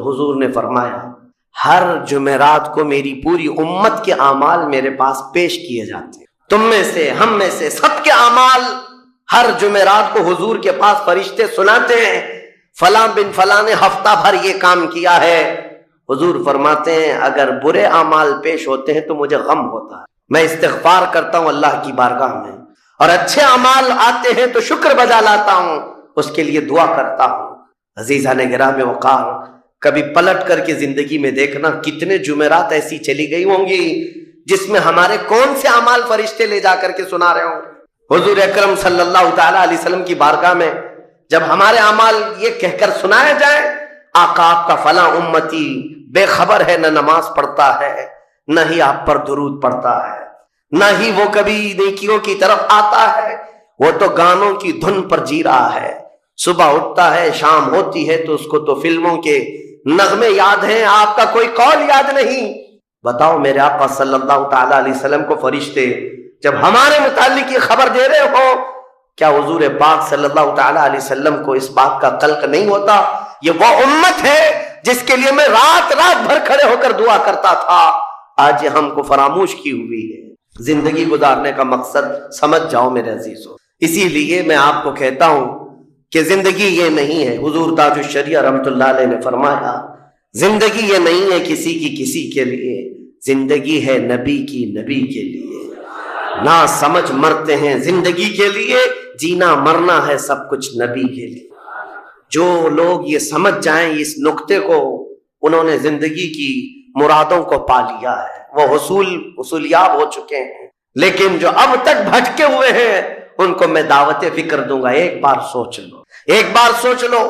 حضور نے فرمایا ہر جمعرات کو میری پوری امت کے اعمال میرے پاس پیش کیے جاتے ہیں، تم میں سے، ہم میں سے، سب کے اعمال ہر جمعرات کو حضور کے پاس فرشتے سناتے ہیں، فلاں بن فلاں نے ہفتہ بھر یہ کام کیا ہے۔ حضور فرماتے ہیں اگر برے اعمال پیش ہوتے ہیں تو مجھے غم ہوتا ہے، میں استغفار کرتا ہوں اللہ کی بارگاہ میں، اور اچھے اعمال آتے ہیں تو شکر بجا لاتا ہوں، اس کے لیے دعا کرتا ہوں۔ عزیزان گرامی وقار، کبھی پلٹ کر کے زندگی میں دیکھنا کتنے جمعرات ایسی چلی گئی ہوں گی جس میں ہمارے کون سے اعمال فرشتے لے جا کر کے سنا رہے ہوں گے۔ حضور اکرم صلی اللہ تعالی علیہ وسلم کی بارگاہ میں جب ہمارے اعمال یہ کہہ کر سنائے جائیں، آقا آپ کا فلاں امتی بے خبر ہے، نہ نماز پڑھتا ہے، نہ ہی آپ پر درود پڑھتا ہے، نہ ہی وہ کبھی نیکیوں کی طرف آتا ہے، وہ تو گانوں کی دھن پر جی رہا ہے، صبح اٹھتا ہے، شام ہوتی ہے تو اس کو تو فلموں کے نغمے یاد ہیں، آپ کا کوئی قول یاد نہیں۔ بتاؤ میرے آقا صلی اللہ تعالی علیہ وسلم کو فرشتے جب ہمارے متعلق یہ خبر دے رہے ہو، کیا حضور پاک صلی اللہ تعالی علیہ وسلم کو اس بات کا قلق نہیں ہوتا؟ یہ وہ امت ہے جس کے لیے میں رات رات بھر کھڑے ہو کر دعا کرتا تھا، آج یہ ہم کو فراموش کی ہوئی ہے۔ زندگی گزارنے کا مقصد سمجھ جاؤ میرے عزیزو، اسی لیے میں آپ کو کہتا ہوں کہ زندگی یہ نہیں ہے، حضور تاج الشریعہ رحمۃ اللہ علیہ نے فرمایا زندگی یہ نہیں ہے کسی کی کسی کے لیے، زندگی ہے نبی کی نبی کے لیے، نہ سمجھ مرتے ہیں زندگی کے لیے، جینا مرنا ہے سب کچھ نبی کے لیے۔ جو لوگ یہ سمجھ جائیں اس نقطے کو، انہوں نے زندگی کی مرادوں کو پا لیا ہے، وہ حصولیاب ہو چکے ہیں۔ لیکن جو اب تک بھٹکے ہوئے ہیں ان کو میں دعوت فکر دوں گا، ایک بار سوچ لو، ایک بار سوچ لو،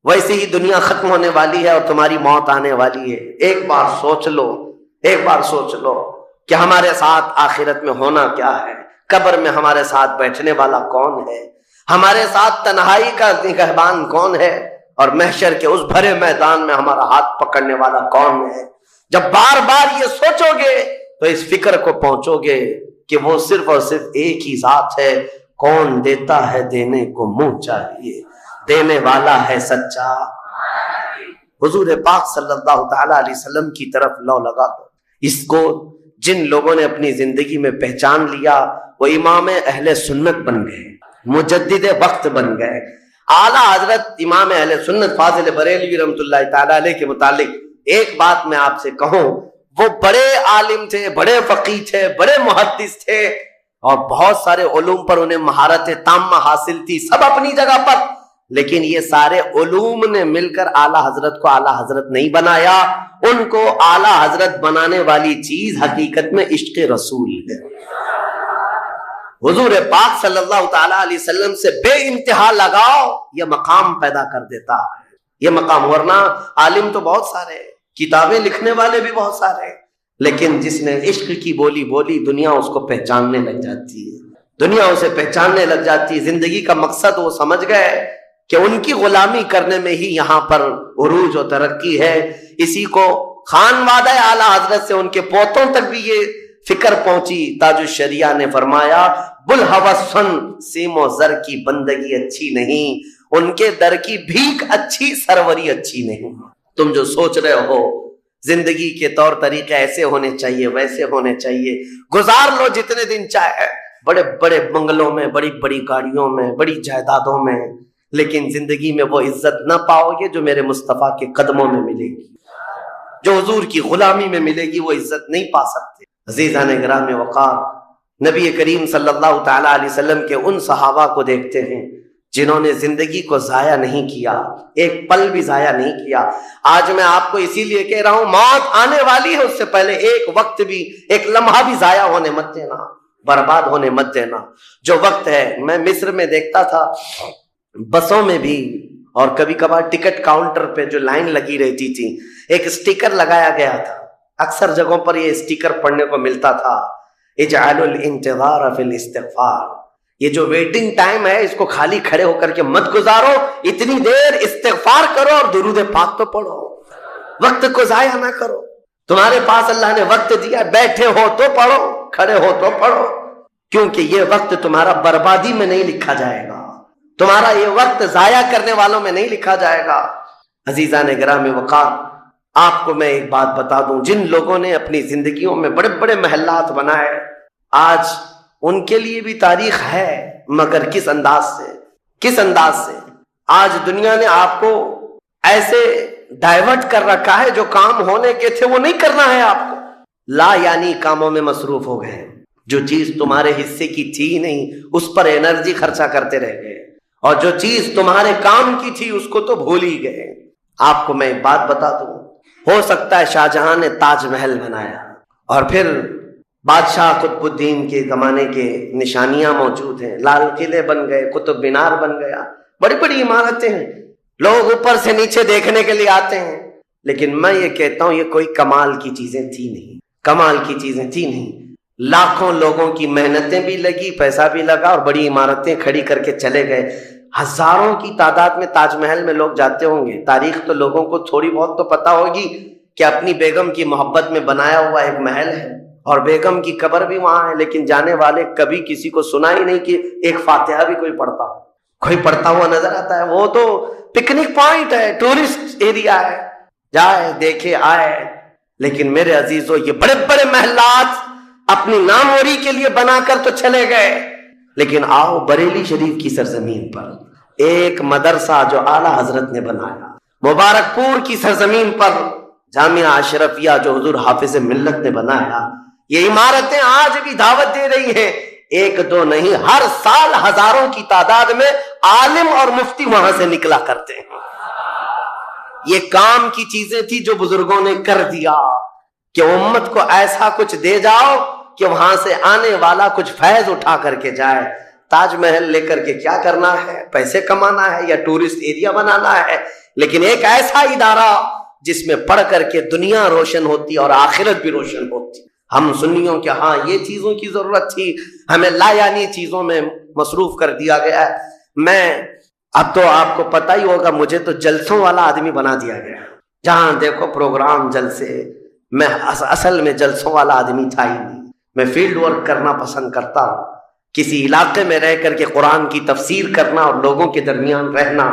ویسے ہی دنیا ختم ہونے والی ہے اور تمہاری موت آنے والی ہے، ایک بار سوچ لو، ایک بار سوچ لو کہ ہمارے ساتھ آخرت میں ہونا کیا ہے، قبر میں ہمارے ساتھ بیٹھنے والا کون ہے، ہمارے ساتھ تنہائی کا نگہبان کون ہے، اور محشر کے اس بھرے میدان میں ہمارا ہاتھ پکڑنے والا کون ہے۔ جب بار بار یہ سوچو گے تو اس فکر کو پہنچو گے کہ وہ صرف اور صرف ایک ہی ذات ہے، کون دیتا ہے دینے کو منہ چاہیے، دینے والا ہے سچا۔ حضور پاک صلی اللہ تعالی علیہ وسلم کی طرف لو لگا دو۔ اس کو جن لوگوں نے اپنی زندگی میں پہچان لیا وہ امام اہل سنت بن گئے، مجدد وقت بن گئے۔ اعلیٰ حضرت امام اہل سنت فاضل بریلوی رحمۃ اللہ تعالی علیہ کے متعلق ایک بات میں آپ سے کہوں، وہ بڑے عالم تھے، بڑے فقیہ تھے، بڑے محدث تھے، اور بہت سارے علوم پر انہیں مہارت تامہ حاصل تھی، سب اپنی جگہ پر، لیکن یہ سارے علوم نے مل کر اعلیٰ حضرت کو اعلیٰ حضرت نہیں بنایا۔ ان کو اعلیٰ حضرت بنانے والی چیز حقیقت میں عشق رسول ہے۔ حضور پاک صلی اللہ تعالی علیہ وسلم سے بے انتہا لگاؤ، یہ مقام پیدا کر دیتا ہے، یہ مقام۔ ورنہ عالم تو بہت سارے، کتابیں لکھنے والے بھی بہت سارے، لیکن جس نے عشق کی بولی بولی دنیا اس کو پہچاننے لگ جاتی ہے، دنیا اسے پہچاننے لگ جاتی ہے۔ زندگی کا مقصد وہ سمجھ گئے کہ ان کی غلامی کرنے میں ہی یہاں پر عروج و ترقی ہے۔ اسی کو خانوادہ اعلیٰ حضرت سے ان کے پوتوں تک بھی یہ فکر پہنچی۔ تاج الشریعہ نے فرمایا بلہوس سن سیم و زر کی بندگی اچھی نہیں، ان کے در کی بھیک اچھی، سروری اچھی نہیں۔ تم جو سوچ رہے ہو زندگی کے طور طریقے ایسے ہونے چاہیے، ویسے ہونے چاہیے، گزار لو جتنے دن چاہے، بڑے بڑے بنگلوں میں، بڑی بڑی گاڑیوں میں، بڑی جائیدادوں میں، لیکن زندگی میں وہ عزت نہ پاؤ گے جو میرے مصطفیٰ کے قدموں میں ملے گی، جو حضور کی غلامی میں ملے گی، وہ عزت نہیں پا سکتے۔ عزیزان گرامی وقار، نبی کریم صلی اللہ تعالی علیہ وسلم کے ان صحابہ کو دیکھتے ہیں جنہوں نے زندگی کو ضائع نہیں کیا، ایک پل بھی ضائع نہیں کیا۔ آج میں آپ کو اسی لیے کہہ رہا ہوں موت آنے والی ہے، اس سے پہلے ایک وقت بھی، ایک لمحہ بھی ضائع ہونے مت دینا، برباد ہونے مت دینا۔ جو وقت ہے، میں مصر میں دیکھتا تھا بسوں میں بھی، اور کبھی کبھار ٹکٹ کاؤنٹر پہ جو لائن لگی رہتی تھی، ایک سٹیکر لگایا گیا تھا، اکثر جگہوں پر یہ سٹیکر پڑھنے کو ملتا تھا، اجعلوا الانتظار فی الاستغفار، یہ جو ویٹنگ ٹائم ہے اس کو خالی کھڑے ہو کر کے مت گزارو، اتنی دیر استغفار کرو اور درود پاک تو پڑھو، وقت کو ضائع نہ کرو۔ تمہارے پاس اللہ نے وقت دیا، بیٹھے ہو تو پڑھو، کھڑے ہو تو پڑھو، کیونکہ یہ وقت تمہارا بربادی میں نہیں لکھا جائے گا، تمہارا یہ وقت ضائع کرنے والوں میں نہیں لکھا جائے گا۔ عزیزان گرامی وقار، آپ کو میں ایک بات بتا دوں، جن لوگوں نے اپنی زندگیوں میں بڑے بڑے محلات بنائے، آج ان کے لیے بھی تاریخ ہے، مگر کس انداز سے آج دنیا نے آپ کو ایسے ڈائیورٹ کر رکھا ہے، جو کام ہونے کے تھے وہ نہیں کرنا ہے آپ کو، لا یعنی کاموں میں مصروف ہو گئے، جو چیز تمہارے حصے کی تھی نہیں اس پر انرجی خرچہ کرتے رہ گئے، اور جو چیز تمہارے کام کی تھی اس کو تو بھول ہی گئے۔ آپ کو میں ایک بات بتا دوں، ہو سکتا ہے شاہ جہاں نے تاج محل بنایا، اور پھر بادشاہ قطب الدین کے زمانے کے نشانیاں موجود ہیں، لال قلعے بن گئے، قطب مینار بن گیا، بڑی بڑی عمارتیں ہیں، لوگ اوپر سے نیچے دیکھنے کے لیے آتے ہیں، لیکن میں یہ کہتا ہوں یہ کوئی کمال کی چیزیں تھی نہیں، لاکھوں لوگوں کی محنتیں بھی لگی، پیسہ بھی لگا، اور بڑی عمارتیں کھڑی کر کے چلے گئے۔ ہزاروں کی تعداد میں تاج محل میں لوگ جاتے ہوں گے، تاریخ تو لوگوں کو تھوڑی بہت تو پتا ہوگی کہ اپنی بیگم کی محبت میں بنایا ہوا ایک محل ہے، اور بیگم کی قبر بھی وہاں ہے، لیکن جانے والے کبھی کسی کو سنا ہی نہیں کہ ایک فاتحہ بھی کوئی پڑھتا ہوا نظر آتا ہے۔ وہ تو پکنک پوائنٹ ہے، ٹورسٹ ایریا ہے، جائے دیکھے آئے۔ لیکن میرے عزیزو، یہ بڑے بڑے محلات اپنی ناموری کے لیے بنا کر تو چلے گئے، لیکن آؤ بریلی شریف کی سرزمین پر ایک مدرسہ جو اعلیٰ حضرت نے بنایا، مبارک پور کی سرزمین پر جامعہ اشرفیہ جو حضور حافظ ملت نے بنایا، یہ عمارتیں آج بھی دعوت دے رہی ہیں، ایک دو نہیں، ہر سال ہزاروں کی تعداد میں عالم اور مفتی وہاں سے نکلا کرتے ہیں۔ یہ کام کی چیزیں تھی جو بزرگوں نے کر دیا کہ امت کو ایسا کچھ دے جاؤ کہ وہاں سے آنے والا کچھ فیض اٹھا کر کے جائے۔ تاج محل لے کر کے کیا کرنا ہے؟ پیسے کمانا ہے یا ٹورسٹ ایریا بنانا ہے؟ لیکن ایک ایسا ادارہ جس میں پڑھ کر کے دنیا روشن ہوتی اور آخرت بھی روشن ہوتی۔ ہم سنیوں کے ہاں یہ چیزوں کی ضرورت تھی، ہمیں لا یعنی چیزوں میں مصروف کر دیا گیا ہے۔ میں اب تو آپ کو پتہ ہی ہوگا، مجھے تو جلسوں والا آدمی بنا دیا گیا، جہاں دیکھو پروگرام جلسے۔ میں اصل میں جلسوں والا آدمی تھا ہی نہیں، میں فیلڈ ورک کرنا پسند کرتا ہوں، کسی علاقے میں رہ کر کے قرآن کی تفسیر کرنا اور لوگوں کے درمیان رہنا۔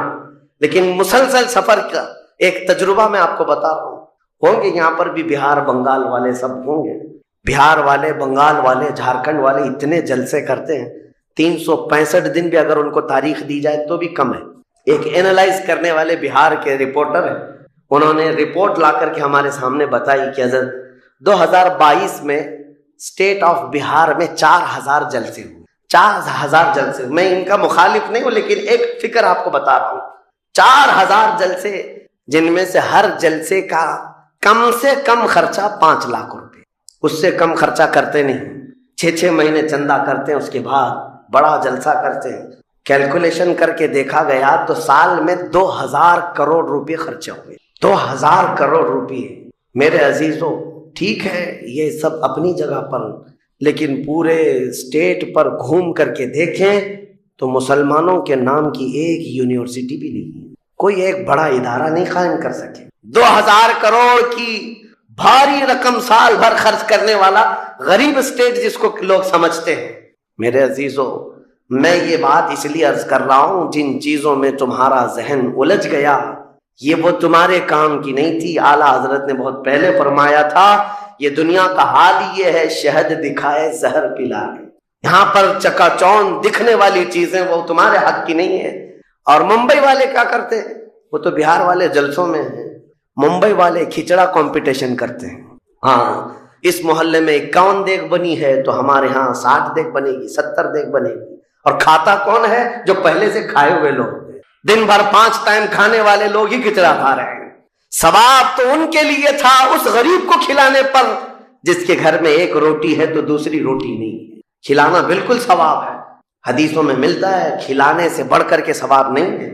لیکن مسلسل سفر کا ایک تجربہ میں آپ کو بتا رہا ہوں، ہوں گے یہاں پر بھی بہار بنگال والے، سب ہوں گے، بہار والے، بنگال والے، جھارکھنڈ والے اتنے جلسے کرتے ہیں، 365 دن بھی اگر ان کو تاریخ دی جائے تو بھی کم ہے۔ ایک اینالائز کرنے والے بہار کے رپورٹر ہیں، انہوں نے رپورٹ لا کر کے ہمارے سامنے بتائی کہ حضرت 2022 میں اسٹیٹ آف بہار میں 4000 جلسے ہوئے، 4000 جلسے۔ میں ان کا مخالف نہیں ہوں، لیکن ایک فکر آپ کو بتا رہا ہوں، 4000 جلسے، جن میں سے ہر جلسے کا کم سے کم خرچہ 5 لاکھ روپے، اس سے کم خرچہ کرتے نہیں، 6 مہینے چندہ کرتے ہیں، اس کے بعد بڑا جلسہ کرتے ہیں۔ کیلکولیشن کر کے دیکھا گیا تو سال میں 2000 کروڑ روپے خرچہ ہوئے، 2000 کروڑ روپے۔ میرے عزیزو، ٹھیک ہے یہ سب اپنی جگہ پر، لیکن پورے اسٹیٹ پر گھوم کر کے دیکھیں تو مسلمانوں کے نام کی ایک یونیورسٹی بھی نہیں ہے، کوئی ایک بڑا ادارہ نہیں قائم کر سکے۔ 2000 کروڑ کی بھاری رقم سال بھر خرچ کرنے والا غریب اسٹیٹ جس کو لوگ سمجھتے ہیں۔ میرے عزیزو، میں یہ بات اس لیے عرض کر رہا ہوں، جن چیزوں میں تمہارا ذہن الجھ گیا یہ وہ تمہارے کام کی نہیں تھی۔ اعلیٰ حضرت نے بہت پہلے فرمایا تھا، یہ دنیا کا حال یہ ہے، شہد دکھائے زہر پلائے۔ یہاں پر چکا چوند دکھنے والی چیزیں وہ تمہارے حق کی نہیں ہے۔ اور ممبئی والے کیا کرتے ہیں؟ وہ تو بہار والے جلسوں میں ہیں، ممبئی والے کھچڑا کمپٹیشن کرتے ہیں۔ ہاں، اس محلے میں 51 دیگ بنی ہے تو ہمارے ہاں 60 دیگ بنے گی، 70 دیگ بنے گی، اور کھاتا کون ہے؟ جو پہلے سے کھائے ہوئے لوگ، دن بھر 5 ٹائم کھانے والے لوگ ہی کھچڑا کھا رہے ہیں۔ ثواب تو ان کے لیے تھا اس غریب کو کھلانے پر جس کے گھر میں ایک روٹی ہے تو دوسری روٹی نہیں ہے، کھلانا بالکل ثواب ہے۔ حدیثوں میں ملتا ہے کھلانے سے بڑھ کر کے ثواب نہیں ہے،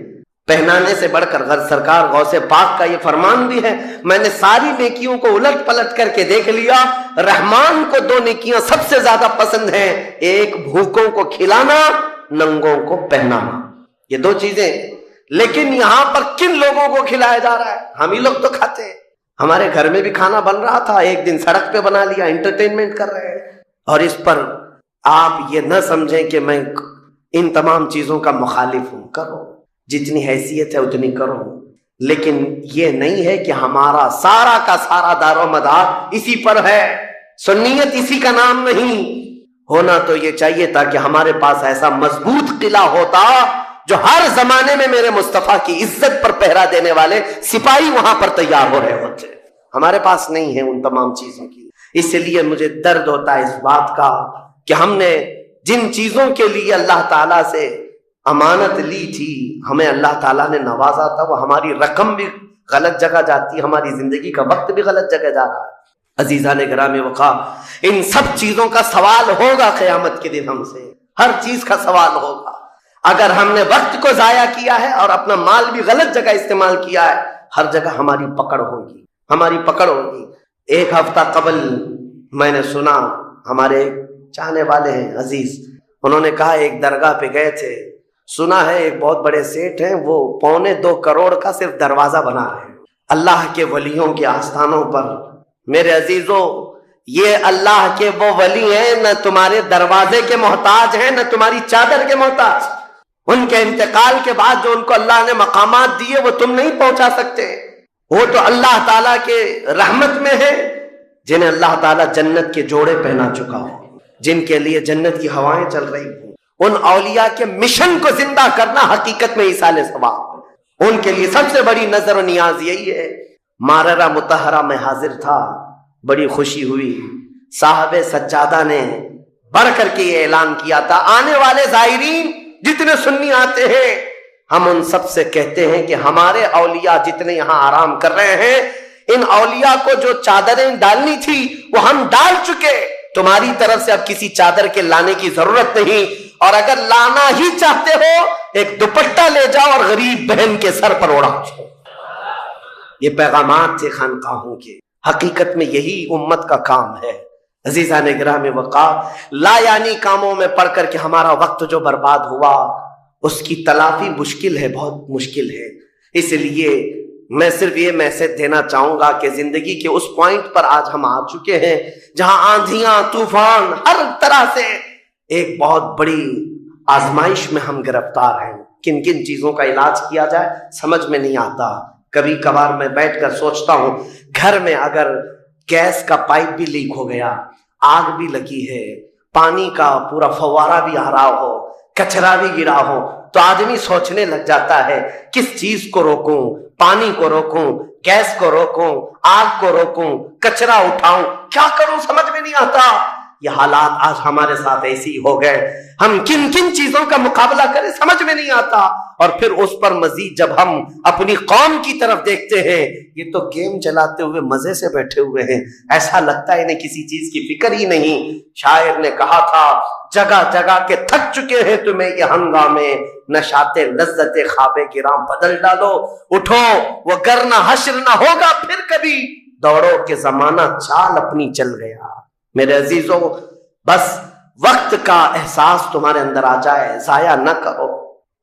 پہنانے سے بڑھ کر۔ سرکار غوث پاک کا یہ فرمان بھی ہے، میں نے ساری نیکیوں کو الٹ پلٹ کر کے دیکھ لیا، رحمان کو 2 نیکیاں سب سے زیادہ پسند ہیں، ایک بھوکوں کو کھلانا، ننگوں کو پہنانا، یہ 2 چیزیں۔ لیکن یہاں پر کن لوگوں کو کھلایا جا رہا ہے؟ ہم ہی لوگ تو کھاتے ہیں۔ ہمارے گھر میں بھی کھانا بن رہا تھا، ایک دن سڑک پہ بنا لیا، انٹرٹینمنٹ کر رہے ہیں۔ اور اس پر آپ یہ نہ سمجھیں کہ میں ان تمام چیزوں کا مخالف ہوں، کرو جتنی حیثیت ہے اتنی کرو، لیکن یہ نہیں ہے کہ ہمارا سارا کا سارا دار و مدار اسی پر ہے، سنیت اسی کا نام نہیں ہونا تو یہ چاہیے تھا کہ ہمارے پاس ایسا مضبوط قلعہ ہوتا جو ہر زمانے میں میرے مصطفیٰ کی عزت پر پہرا دینے والے سپاہی وہاں پر تیار ہو رہے ہوتے، ہمارے پاس نہیں ہے ان تمام چیزوں کی۔ اس لیے مجھے درد ہوتا ہے اس بات کا کہ ہم نے جن چیزوں کے لیے اللہ تعالیٰ سے امانت لی تھی، ہمیں اللہ تعالیٰ نے نوازا تھا، وہ ہماری رقم بھی غلط جگہ جاتی ہے، ہماری زندگی کا وقت بھی غلط جگہ جا رہا ہے۔ عزیزان گرامی وقار، ان سب چیزوں کا سوال ہوگا قیامت کے دن ہم سے، ہر چیز کا سوال ہوگا۔ اگر ہم نے وقت کو ضائع کیا ہے اور اپنا مال بھی غلط جگہ استعمال کیا ہے، ہر جگہ ہماری پکڑ ہوگی، ہماری پکڑ ہوگی۔ ایک ہفتہ قبل میں نے سنا، ہمارے چاہنے والے ہیں عزیز، انہوں نے کہا ایک درگاہ پہ گئے تھے، سنا ہے ایک بہت بڑے سیٹ ہیں، وہ 2.25 کروڑ کا صرف دروازہ بنا رہے ہیں اللہ کے ولیوں کے آستانوں پر۔ میرے عزیزوں، یہ اللہ کے وہ ولی ہیں، نہ تمہارے دروازے کے محتاج ہیں، نہ تمہاری چادر کے محتاج۔ ان کے انتقال کے بعد جو ان کو اللہ نے مقامات دیے وہ تم نہیں پہنچا سکتے، وہ تو اللہ تعالیٰ کے رحمت میں ہے، جنہیں اللہ تعالیٰ جنت کے جوڑے پہنا چکا ہو، جن کے لیے جنت کی ہوائیں چل رہی ہوں۔ ان اولیاء کے مشن کو زندہ کرنا حقیقت میں ایصال ثواب، ان کے لیے سب سے بڑی نظر و نیاز یہی ہے۔ ماررہ مطہرہ میں حاضر تھا، بڑی خوشی ہوئی، صاحب سجادہ نے بڑھ کر کے یہ اعلان کیا تھا، آنے والے زائرین جتنے سنی آتے ہیں، ہم ان سب سے کہتے ہیں کہ ہمارے اولیاء جتنے یہاں آرام کر رہے ہیں، ان اولیاء کو جو چادریں ڈالنی تھی وہ ہم ڈال چکے، تمہاری طرف سے اب کسی چادر کے لانے کی ضرورت نہیں، اور اگر لانا ہی چاہتے ہو ایک دوپٹہ لے جاؤ اور غریب بہن کے سر پر اوڑا۔ یہ پیغامات تھے خانقاہوں کے، حقیقت میں یہی امت کا کام ہے۔ عزیزان گرامی وقار، لا یعنی کاموں میں پڑھ کر کے ہمارا وقت جو برباد ہوا اس کی تلافی مشکل ہے، بہت مشکل ہے۔ اس لیے میں صرف یہ میسج دینا چاہوں گا کہ زندگی کے اس پوائنٹ پر آج ہم آ چکے ہیں جہاں آندھیاں، طوفان، ہر طرح سے ایک بہت بڑی آزمائش میں ہم گرفتار ہیں۔ کن کن چیزوں کا علاج کیا جائے سمجھ میں نہیں آتا۔ کبھی کبھار میں بیٹھ کر سوچتا ہوں، گھر میں اگر گیس کا پائپ بھی لیک ہو گیا، آگ بھی لگی ہے، پانی کا پورا فوارہ بھی آ رہا ہو، کچرا بھی گرا ہو، تو آدمی سوچنے لگ جاتا ہے کس چیز کو روکوں، پانی کو روکوں، گیس کو روکوں، آگ کو روکوں، کچرا اٹھاؤں، کیا کروں سمجھ میں نہیں آتا۔ یہ حالات آج ہمارے ساتھ ایسی ہو گئے، ہم کن کن چیزوں کا مقابلہ کریں سمجھ میں نہیں آتا۔ اور پھر اس پر مزید جب ہم اپنی قوم کی طرف دیکھتے ہیں، یہ تو گیم چلاتے ہوئے مزے سے بیٹھے ہوئے ہیں، ایسا لگتا ہے انہیں کسی چیز کی فکر ہی نہیں۔ شاعر نے کہا تھا، جگہ جگہ کے تھک چکے ہیں تمہیں یہ ہنگامے، نشاط لذت خواب گراں بدل ڈالو، اٹھو وہ گر نہ حشر نہ ہوگا پھر کبھی، دوڑو کہ زمانہ چال اپنی چل گیا۔ میرے عزیزوں، بس وقت کا احساس تمہارے اندر آ جائے، ضائع نہ کرو۔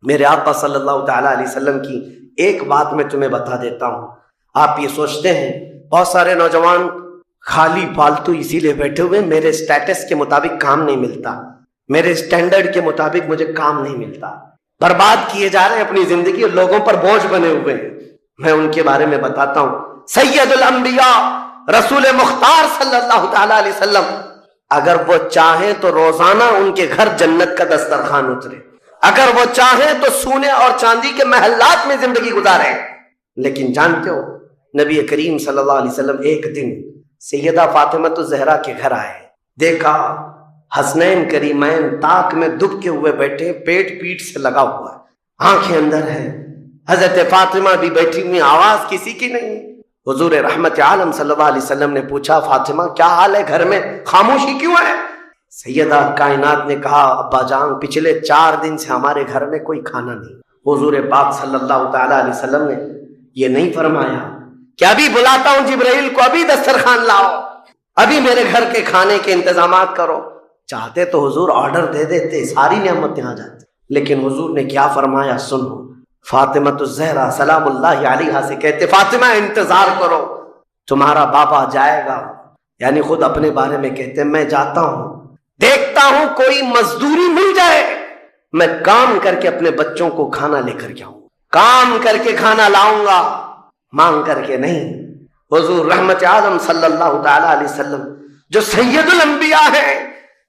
میرے آقا صلی اللہ تعالیٰ علیہ وسلم کی ایک بات میں تمہیں بتا دیتا ہوں۔ آپ یہ سوچتے ہیں بہت سارے نوجوان خالی فالتو اسی لیے بیٹھے ہوئے، میرے سٹیٹس کے مطابق کام نہیں ملتا، میرے سٹینڈرڈ کے مطابق مجھے کام نہیں ملتا، برباد کیے جا رہے ہیں اپنی زندگی اور لوگوں پر بوجھ بنے ہوئے ہیں۔ میں ان کے بارے میں بتاتا ہوں۔ سید الانبیاء رسول مختار صلی اللہ تعالیٰ علیہ وسلم اگر وہ چاہیں تو روزانہ ان کے گھر جنت کا دسترخوان اترے، اگر وہ چاہیں تو سونے اور چاندی کے محلات میں زندگی گزارے، لیکن جانتے ہو نبی کریم صلی اللہ علیہ وسلم ایک دن سیدہ فاطمہ الزہرا کے گھر آئے، دیکھا حسنین کریمین تاک میں دبکے ہوئے بیٹھے، پیٹ پیٹ سے لگا ہوا ہے، آنکھیں اندر ہیں، حضرت فاطمہ بھی بیٹھی ہوئی، آواز کسی کی نہیں۔ حضور رحمت عالم صلی اللہ علیہ وسلم نے پوچھا، فاطمہ کیا حال ہے، گھر میں خاموشی کیوں ہے؟ سیدہ کائنات نے کہا، ابا جان پچھلے 4 دن سے ہمارے گھر میں کوئی کھانا نہیں۔ حضور پاک صلی اللہ تعالیٰ علیہ وسلم نے یہ نہیں فرمایا کہ ابھی بلاتا ہوں جبرائیل کو، ابھی دسترخوان لاؤ، ابھی میرے گھر کے کھانے کے انتظامات کرو۔ چاہتے تو حضور آرڈر دے دیتے، ساری نعمتیں آ جاتی، لیکن حضور نے کیا فرمایا سنو۔ فاطمہ الزہرا سلام اللہ علیہا سے کہتے، فاطمہ انتظار کرو، تمہارا بابا جائے گا، یعنی خود اپنے بارے میں کہتے میں جاتا ہوں، دیکھتا ہوں کوئی مزدوری مل جائے، میں کام کر کے اپنے بچوں کو کھانا لے کر جاؤں، کام کر کے کھانا لاؤں گا، مانگ کر کے نہیں. حضور رحمت عالم صلی اللہ تعالی علیہ وسلم جو سید الانبیاء ہیں،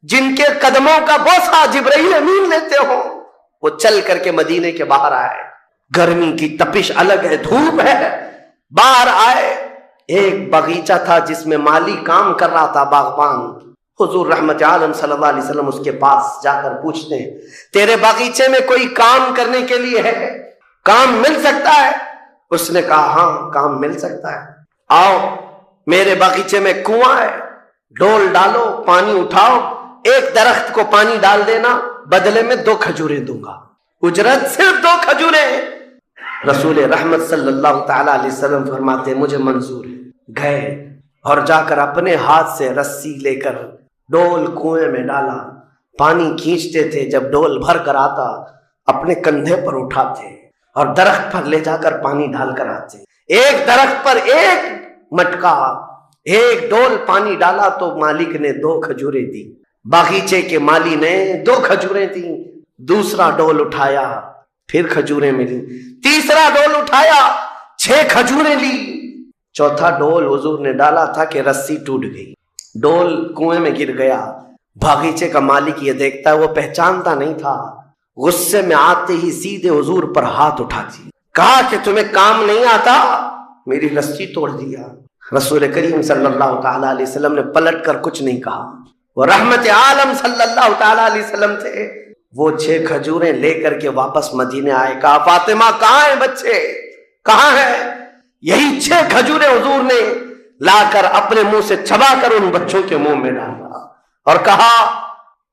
جن کے قدموں کا بوسہ جبرائیل امین لیتے ہو، وہ چل کر کے مدینے کے باہر آئے. گرمی کی تپش الگ ہے، دھوپ ہے، باہر آئے. ایک باغیچہ تھا جس میں مالی کام کر رہا تھا، باغبان. حضور رحمت عالم صلی اللہ علیہ وسلم اس کے پاس جا کر پوچھتے ہیں تیرے باغیچے میں کوئی کام کرنے کے لیے ہے؟ کام مل سکتا ہے؟ اس نے کہا ہاں کام مل سکتا ہے. آؤ میرے باغیچے میں کنواں ہے، ڈول ڈالو، پانی اٹھاؤ، ایک درخت کو پانی ڈال دینا، بدلے میں 2 کھجوریں دوں گا. اجرت صرف 2 کھجوریں. رسول رحمت صلی اللہ تعالی علیہ وسلم فرماتے مجھے منظور ہے. گئے اور جا کر اپنے ہاتھ سے رسی لے کر ڈول کنویں میں ڈالا. پانی کھینچتے تھے، جب ڈول بھر کر آتا اپنے کندھے پر اٹھاتے اور درخت پر لے جا کر پانی ڈال کر آتے. ایک درخت پر ایک مٹکا، ایک ڈول پانی ڈالا تو مالک نے 2 کھجوریں دی. باغیچے کے مالی نے 2 کھجوریں دی. دوسرا ڈول اٹھایا، پھر کھجوریں ملی. تیسرا ڈول اٹھایا، 6 کھجوریں لی. چوتھا ڈول حضور نے ڈالا تھا کہ رسی ٹوٹ گئی، ڈول کنویں میں گر گیا. باغیچے کا مالک یہ دیکھتا ہے، وہ پہچانتا نہیں تھا. غصے میں آتے ہی سیدھے حضور پر ہاتھ اٹھاتی، کہا کہ تمہیں کام نہیں آتا، میری رسی توڑ دیا. رسول کریم صلی اللہ تعالی علیہ وسلم نے پلٹ کر کچھ نہیں کہا. وہ رحمت عالم صلی اللہ تعالی علیہ وسلم تھے. وہ 6 کھجوریں لے کر کے واپس مدینے آئے. کہا فاطمہ کہاں ہیں بچے، کہاں ہیں؟ یہی 6 کھجوریں حضور نے لا کر اپنے منہ سے چبا کر ان بچوں کے منہ میں ڈالا اور کہا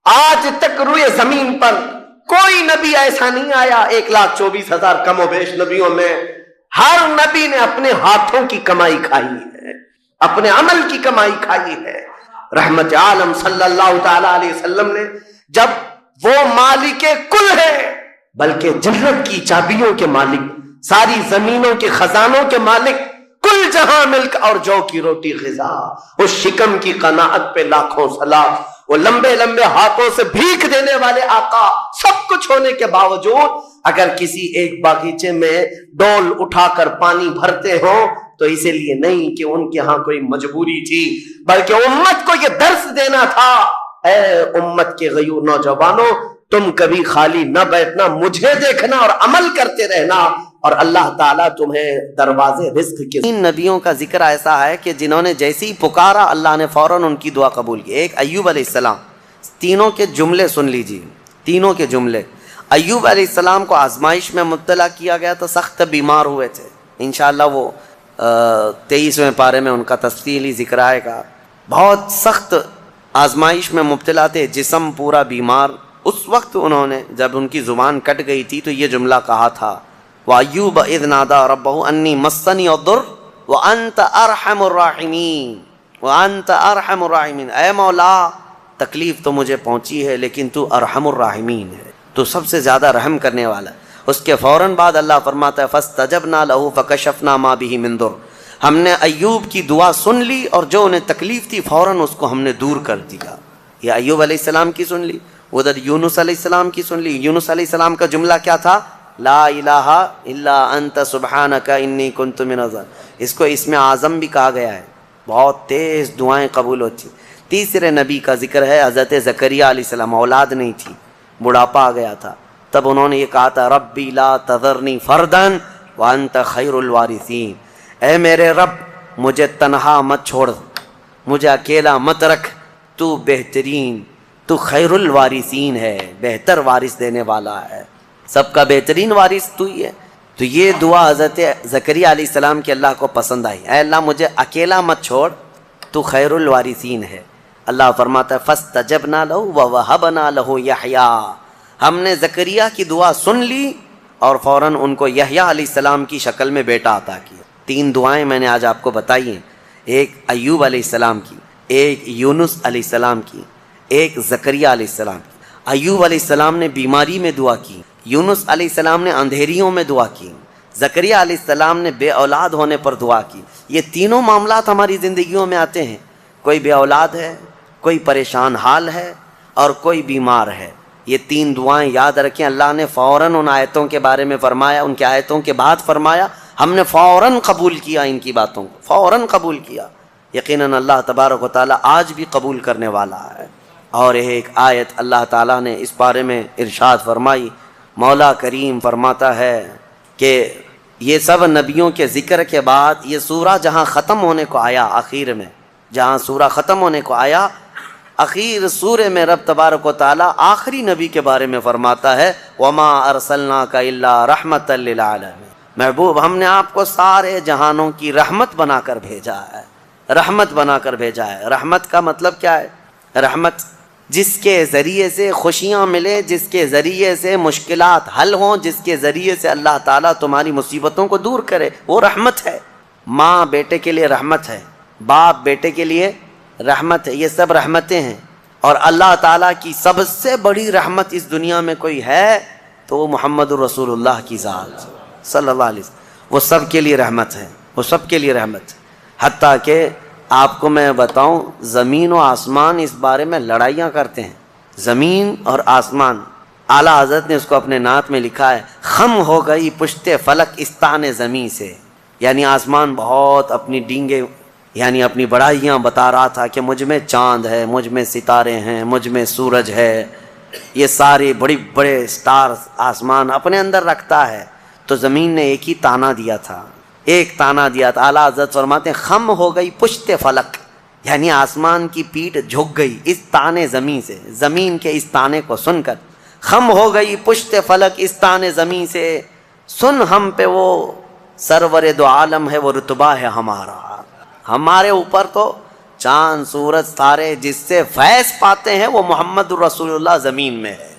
آج تک روئے زمین پر کوئی نبی ایسا نہیں آیا. 1,24,000 کم و بیش نبیوں میں ہر نبی نے اپنے ہاتھوں کی کمائی کھائی ہے، اپنے عمل کی کمائی کھائی ہے. رحمت عالم صلی اللہ تعالی علیہ وسلم نے جب وہ مالک کل ہے، بلکہ جنت کی چابیوں کے مالک، ساری زمینوں کے خزانوں کے مالک، کل جہاں ملک اور جو کی روٹی غذا، اس شکم کی قناعت پہ لاکھوں سلام. وہ لمبے لمبے ہاتھوں سے بھیک دینے والے آقا، سب کچھ ہونے کے باوجود اگر کسی ایک باغیچے میں ڈول اٹھا کر پانی بھرتے ہو تو اسی لیے نہیں کہ ان کے ہاں کوئی مجبوری تھی، بلکہ امت کو یہ درس دینا تھا، اے امت کے غیور نوجوانوں، تم کبھی خالی نہ بیٹھنا، مجھے دیکھنا اور عمل کرتے رہنا، اور اللہ تعالیٰ تمہیں دروازے رزق کے. 3 نبیوں کا ذکر ایسا ہے کہ جنہوں نے جیسے ہی پکارا اللہ نے فوراً ان کی دعا قبول کی. ایک ایوب علیہ السلام. تینوں کے جملے سن لیجیے، تینوں کے جملے. ایوب علیہ السلام کو آزمائش میں مبتلا کیا گیا تو سخت بیمار ہوئے تھے. انشاءاللہ وہ 23ویں پارے میں ان کا تفصیلی ذکر آئے گا. بہت سخت آزمائش میں مبتلا تھے، جسم پورا بیمار. اس وقت انہوں نے جب ان کی زبان کٹ گئی تھی تو یہ جملہ کہا تھا وَأَيُّوبَ إِذْ نَادَىٰ رَبَّهُ أَنِّي مَسَّنِيَ الضُّرُّ وَأَنْتَ أَرْحَمُ الرَّاحِمِينَ وَأَنْتَ أَرْحَمُ الرَّاحِمِينَ. اے مولا تکلیف تو مجھے پہنچی ہے لیکن تو ارحم الراحمین ہے، تو سب سے زیادہ رحم کرنے والا. اس کے فوراً بعد اللہ فرماتا ہے فَاسْتَجَبْنَا لَهُ فَكَشَفْنَا مَا بِهِ مِن ضُرٍّ. ہم نے ایوب کی دعا سن لی اور جو انہیں تکلیف تھی فوراً اس کو ہم نے دور کر دیا. یہ ایوب علیہ السلام کی سن لی. ادھر یونس علیہ السلام کی سن لی. یونس علیہ السلام کا جملہ کیا تھا؟ لا الہ الا انت سبحانک انی کنت من الظالمین. اس کو اسم اعظم بھی کہا گیا ہے. بہت تیز دعائیں قبول ہوتی. تیسرے نبی کا ذکر ہے حضرت زکریا علیہ السلام. اولاد نہیں تھی، بڑھاپا آ گیا تھا، تب انہوں نے یہ کہا تھا ربی لا تذرنی فردا وانت خیر الوارثین. اے میرے رب مجھے تنہا مت چھوڑ، مجھے اکیلا مت رکھ، تو بہترین، تو خیر الوارثین ہے، بہتر وارث دینے والا ہے، سب کا بہترین وارث تو ہی ہے. تو یہ دعا حضرت زکریا علیہ السلام کی اللہ کو پسند آئی. اے اللہ مجھے اکیلا مت چھوڑ، تو خیر الوارثین ہے. اللہ فرماتا ہے فاستجبنا له ووهبنا له یحییٰ. ہم نے زکریا کی دعا سن لی اور فوراً ان کو یحییٰ علیہ السلام کی شکل میں بیٹا عطا کیا. 3 دعائیں میں نے آج آپ کو بتائی ہیں، ایک ایوب علیہ السلام کی، ایک یونس علیہ السلام کی، ایک زکریا علیہ السلام کی. ایوب علیہ السلام نے بیماری میں دعا کی، یونس علیہ السلام نے اندھیریوں میں دعا کی، زکریا علیہ السلام نے بے اولاد ہونے پر دعا کی. یہ تینوں معاملات ہماری زندگیوں میں آتے ہیں. کوئی بے اولاد ہے، کوئی پریشان حال ہے اور کوئی بیمار ہے. یہ 3 دعائیں یاد رکھیں. اللہ نے فوراً ان آیتوں کے بارے میں فرمایا، ان کی آیتوں کے بعد فرمایا ہم نے فوراً قبول کیا ان کی باتوں کو، فوراً قبول کیا۔ یقیناً اللہ تبارک و تعالیٰ آج بھی قبول کرنے والا ہے۔ اور ایک آیت اللہ تعالیٰ نے اس بارے میں ارشاد فرمائی، مولا کریم فرماتا ہے کہ یہ سب نبیوں کے ذکر کے بعد یہ سورہ جہاں ختم ہونے کو آیا، آخر میں جہاں سورہ ختم ہونے کو آیا، اخیر سورے میں رب تبارک و تعالیٰ آخری نبی کے بارے میں فرماتا ہے وما ارسلناک الا رحمۃ للعالمین، محبوب ہم نے آپ کو سارے جہانوں کی رحمت بنا کر بھیجا ہے، رحمت بنا کر بھیجا ہے۔ رحمت کا مطلب کیا ہے؟ رحمت جس کے ذریعے سے خوشیاں ملے، جس کے ذریعے سے مشکلات حل ہوں، جس کے ذریعے سے اللہ تعالیٰ تمہاری مصیبتوں کو دور کرے، وہ رحمت ہے۔ ماں بیٹے کے لیے رحمت ہے، باپ بیٹے کے لیے رحمت ہے، یہ سب رحمتیں ہیں۔ اور اللہ تعالیٰ کی سب سے بڑی رحمت اس دنیا میں کوئی ہے تو وہ محمد الرسول اللہ کی ذات صلی اللہ علیہ وسلم، وہ سب کے لیے رحمت ہے، وہ سب کے لیے رحمت ہے۔ حتیٰ کہ آپ کو میں بتاؤں، زمین و آسمان اس بارے میں لڑائیاں کرتے ہیں، زمین اور آسمان۔ اعلیٰ حضرت نے اس کو اپنے نعت میں لکھا ہے، خم ہو گئی پشت فلک استان زمین سے، یعنی آسمان بہت اپنی ڈینگے یعنی اپنی بڑائیاں بتا رہا تھا کہ مجھ میں چاند ہے، مجھ میں ستارے ہیں، مجھ میں سورج ہے، یہ سارے بڑے بڑے سٹارز آسمان اپنے اندر رکھتا ہے۔ تو زمین نے ایک ہی تانا دیا تھا، ایک تانا دیا تھا۔ اعلیٰ حضرت فرماتے ہیں خم ہو گئی پشت فلک، یعنی آسمان کی پیٹھ جھک گئی اس تانے زمین سے، زمین کے اس تانے کو سن کر۔ خم ہو گئی پشت فلک اس تانے زمین سے، سن ہم پہ وہ سرور دو عالم ہے، وہ رتبہ ہے ہمارا۔ ہمارے اوپر تو چاند سورج ستارے جس سے فیض پاتے ہیں وہ محمد الرسول اللہ زمین میں ہے۔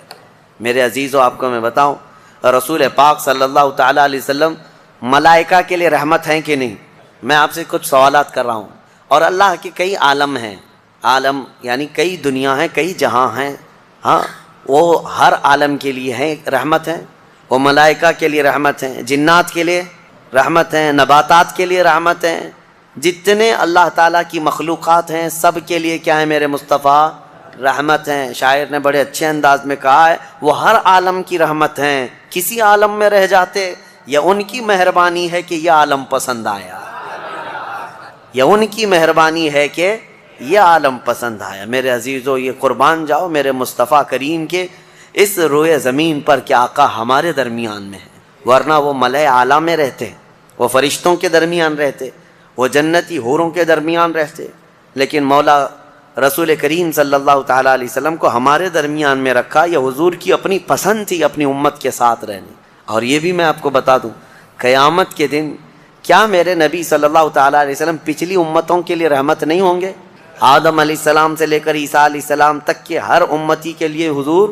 میرے عزیزو، آپ کو میں بتاؤں، رسول پاک صلی اللہ تعالیٰ علیہ وسلم ملائکہ کے لیے رحمت ہیں کہ نہیں؟ میں آپ سے کچھ سوالات کر رہا ہوں۔ اور اللہ کے کئی عالم ہیں، عالم یعنی کئی دنیا ہیں، کئی جہاں ہیں، ہاں وہ ہر عالم کے لیے ہیں رحمت ہیں، وہ ملائکہ کے لیے رحمت ہیں، جنات کے لیے رحمت ہیں، نباتات کے لیے رحمت ہیں، جتنے اللہ تعالیٰ کی مخلوقات ہیں سب کے لیے کیا ہے میرے مصطفیٰ؟ رحمت ہیں۔ شاعر نے بڑے اچھے انداز میں کہا ہے وہ ہر عالم کی رحمت ہیں، کسی عالم میں رہ جاتے یا ان کی مہربانی ہے کہ یہ عالم پسند آیا، یا ان کی مہربانی ہے کہ یہ عالم پسند آیا۔ میرے عزیزو، یہ قربان جاؤ میرے مصطفیٰ کریم کے اس روئے زمین پر کہ آقا ہمارے درمیان میں ہے، ورنہ وہ ملائے اعلیٰ میں رہتے، وہ فرشتوں کے درمیان رہتے، وہ جنتی حوروں کے درمیان رہتے، لیکن مولا رسول کریم صلی اللہ تعالیٰ علیہ وسلم کو ہمارے درمیان میں رکھا۔ یہ حضور کی اپنی پسند تھی اپنی امت کے ساتھ رہنے۔ اور یہ بھی میں آپ کو بتا دوں، قیامت کے دن کیا میرے نبی صلی اللہ تعالیٰ علیہ وسلم پچھلی امتوں کے لیے رحمت نہیں ہوں گے؟ آدم علیہ السلام سے لے کر عیسیٰ علیہ السلام تک کے ہر امتی کے لیے حضور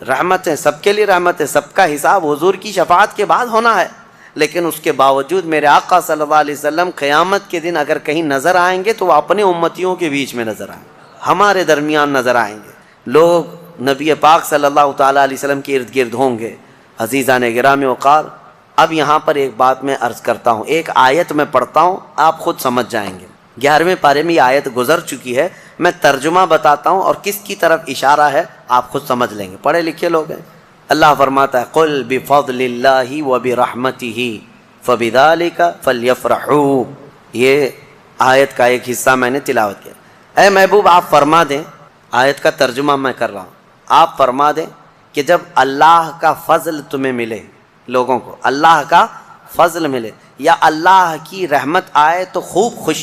رحمت ہے، سب کے لیے رحمت ہے، سب کا حساب حضور کی شفاعت کے بعد ہونا ہے۔ لیکن اس کے باوجود میرے آقا صلی اللہ علیہ وسلم قیامت کے دن اگر کہیں نظر آئیں گے تو وہ اپنے امتیوں کے بیچ میں نظر آئیں گے، ہمارے درمیان نظر آئیں گے۔ لوگ نبی پاک صلی اللہ تعالیٰ علیہ وسلم کے ارد گرد ہوں گے۔ عزیزان گرامی وقار، اب یہاں پر ایک بات میں عرض کرتا ہوں، ایک آیت میں پڑھتا ہوں، آپ خود سمجھ جائیں گے۔ 11ویں پارے میں یہ آیت گزر چکی ہے، میں ترجمہ بتاتا ہوں اور کس کی طرف اشارہ ہے آپ خود سمجھ لیں گے، پڑھے لکھے لوگ ہیں۔ اللہ فرماتا ہے قل بفضل اللہ وبرحمتہ فبذلک فلیفرحوا۔ یہ آیت کا ایک حصہ میں نے تلاوت کیا۔ اے محبوب آپ فرما دیں، آیت کا ترجمہ میں کر رہا ہوں، آپ فرما دیں کہ جب اللہ کا فضل تمہیں ملے، لوگوں کو اللہ کا فضل ملے یا اللہ کی رحمت آئے تو خوب خوشی